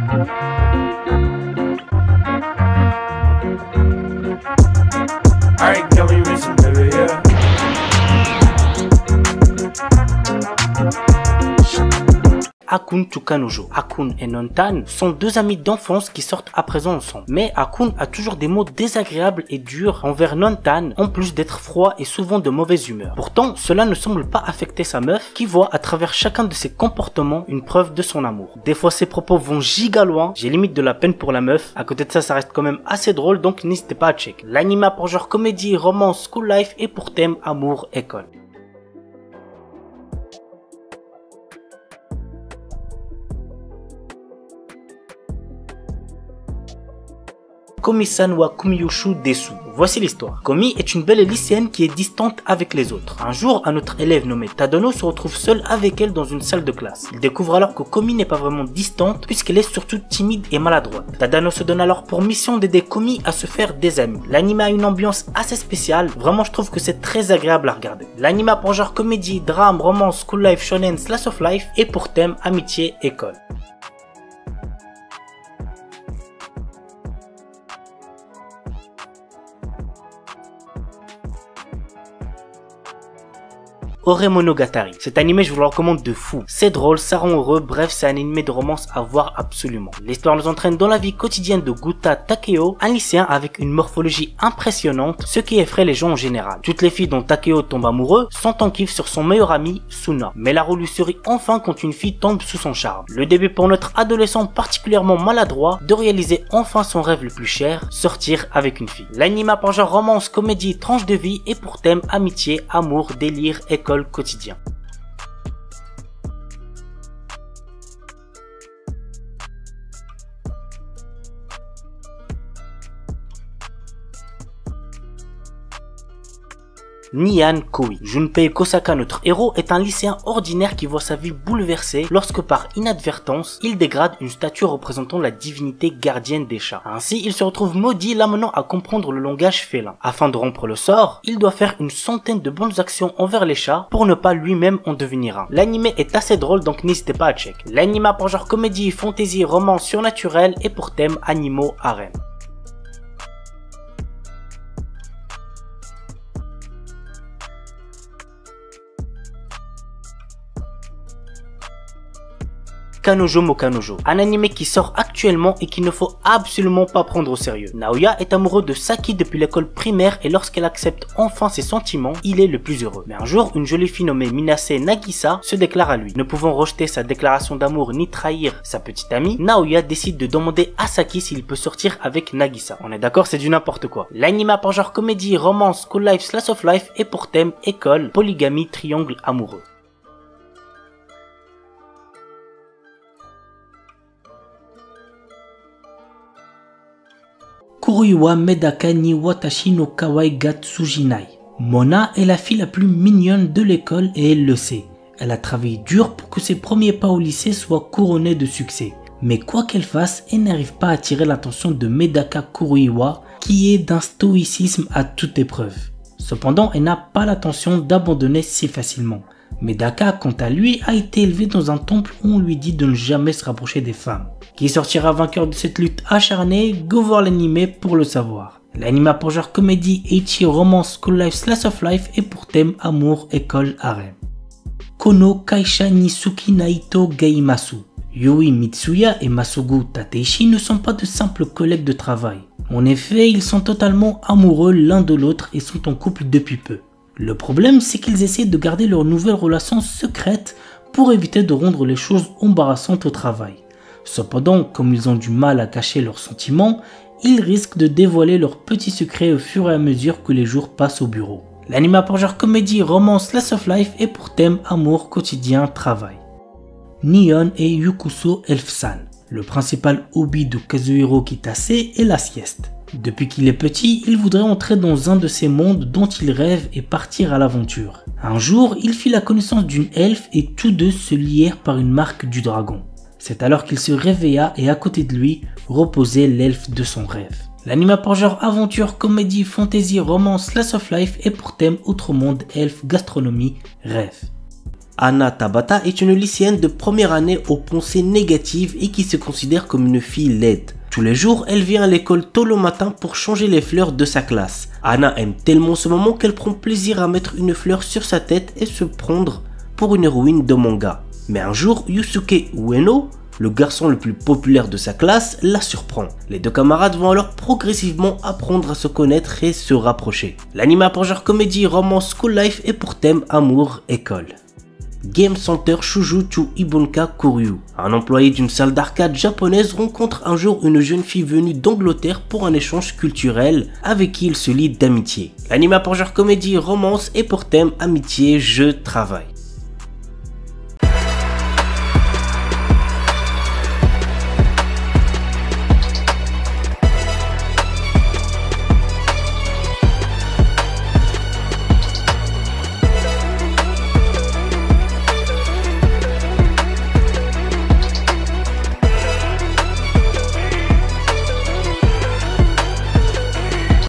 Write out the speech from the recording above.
Alright, girl, we racing, baby, yeah. Hakun Tukanojo. Hakun et Nontan sont deux amis d'enfance qui sortent à présent ensemble. Mais Hakun a toujours des mots désagréables et durs envers Nontan, en plus d'être froid et souvent de mauvaise humeur. Pourtant, cela ne semble pas affecter sa meuf, qui voit à travers chacun de ses comportements une preuve de son amour. Des fois, ses propos vont giga loin, j'ai limite de la peine pour la meuf. À côté de ça, ça reste quand même assez drôle, donc n'hésitez pas à check. L'anime a pour genre comédie, romance, school life et pour thème amour, école. Komi-san wa Kumiyushu Desu. Voici l'histoire. Komi est une belle lycéenne qui est distante avec les autres. Un jour, un autre élève nommé Tadano se retrouve seul avec elle dans une salle de classe. Il découvre alors que Komi n'est pas vraiment distante puisqu'elle est surtout timide et maladroite. Tadano se donne alors pour mission d'aider Komi à se faire des amis. L'anime a une ambiance assez spéciale, vraiment je trouve que c'est très agréable à regarder. L'anime a pour genre comédie, drame, romance, school life, shonen, slice of life et pour thème amitié, école. Oremonogatari. Cet animé, je vous le recommande de fou. C'est drôle, ça rend heureux, bref, c'est un animé de romance à voir absolument. L'histoire nous entraîne dans la vie quotidienne de Guta Takeo, un lycéen avec une morphologie impressionnante, ce qui effraie les gens en général. Toutes les filles dont Takeo tombe amoureux sont en kiff sur son meilleur ami, Suna. Mais la roue lui sourit enfin quand une fille tombe sous son charme. Le début pour notre adolescent particulièrement maladroit de réaliser enfin son rêve le plus cher, sortir avec une fille. L'anime a pour genre romance, comédie, tranche de vie et pour thème amitié, amour, délire, école, quotidien. Nyan Koi. Junpei Kosaka, notre héros, est un lycéen ordinaire qui voit sa vie bouleversée lorsque par inadvertance, il dégrade une statue représentant la divinité gardienne des chats. Ainsi, il se retrouve maudit, l'amenant à comprendre le langage félin. Afin de rompre le sort, il doit faire une centaine de bonnes actions envers les chats pour ne pas lui-même en devenir un. L'anime est assez drôle, donc n'hésitez pas à check. L'anime a pour genre comédie, fantasy, romance surnaturel et pour thème animaux, harem. Kanojo mo Kanojo, un anime qui sort actuellement et qu'il ne faut absolument pas prendre au sérieux. Naoya est amoureux de Saki depuis l'école primaire et lorsqu'elle accepte enfin ses sentiments, il est le plus heureux. Mais un jour, une jolie fille nommée Minase Nagisa se déclare à lui. Ne pouvant rejeter sa déclaration d'amour ni trahir sa petite amie, Naoya décide de demander à Saki s'il peut sortir avec Nagisa. On est d'accord, c'est du n'importe quoi. L'anime a pour genre comédie, romance, school life, slice of life et pour thème école, polygamie, triangle amoureux. Kuruiwa Medaka ni Watashi no Kawaii ga Tsujinai. Mona est la fille la plus mignonne de l'école et elle le sait. Elle a travaillé dur pour que ses premiers pas au lycée soient couronnés de succès. Mais quoi qu'elle fasse, elle n'arrive pas à attirer l'attention de Medaka Kuruiwa qui est d'un stoïcisme à toute épreuve. Cependant, elle n'a pas l'intention d'abandonner si facilement. Medaka, quant à lui, a été élevé dans un temple où on lui dit de ne jamais se rapprocher des femmes. Qui sortira vainqueur de cette lutte acharnée? Go voir l'anime pour le savoir. L'anime a pour genre comédie, ecchi, romance, school life, slice of life et pour thème amour, école, harem. Kono Kaisha ni Suki Naito Geimasu. Yui Mitsuya et Masugu Tateishi ne sont pas de simples collègues de travail. En effet, ils sont totalement amoureux l'un de l'autre et sont en couple depuis peu. Le problème, c'est qu'ils essaient de garder leur nouvelle relation secrète pour éviter de rendre les choses embarrassantes au travail. Cependant, comme ils ont du mal à cacher leurs sentiments, ils risquent de dévoiler leurs petits secrets au fur et à mesure que les jours passent au bureau. L'anime a pour genre comédie, romance, slice of life et pour thème amour, quotidien, travail. Nihon et Yukuso Elf-san. Le principal hobby de Kazuhiro Kitase est la sieste. Depuis qu'il est petit, il voudrait entrer dans un de ces mondes dont il rêve et partir à l'aventure. Un jour, il fit la connaissance d'une elfe et tous deux se lièrent par une marque du dragon. C'est alors qu'il se réveilla et à côté de lui reposait l'elfe de son rêve. L'anime a pour genre aventure, comédie, fantasy, romance, slice of life et pour thème autre monde, elfe, gastronomie, rêve. Hana Tabata est une lycéenne de première année aux pensées négatives et qui se considère comme une fille laide. Tous les jours, elle vient à l'école tôt le matin pour changer les fleurs de sa classe. Hana aime tellement ce moment qu'elle prend plaisir à mettre une fleur sur sa tête et se prendre pour une héroïne de manga. Mais un jour, Yusuke Ueno, le garçon le plus populaire de sa classe, la surprend. Les deux camarades vont alors progressivement apprendre à se connaître et se rapprocher. L'anime a pour genre comédie, romance, school life et pour thème amour, école. Game Center Shujuchu Ibunka Koryu. Un employé d'une salle d'arcade japonaise rencontre un jour une jeune fille venue d'Angleterre pour un échange culturel avec qui il se lie d'amitié. L'anime a pour genre comédie, romance et pour thème amitié, jeu, travail.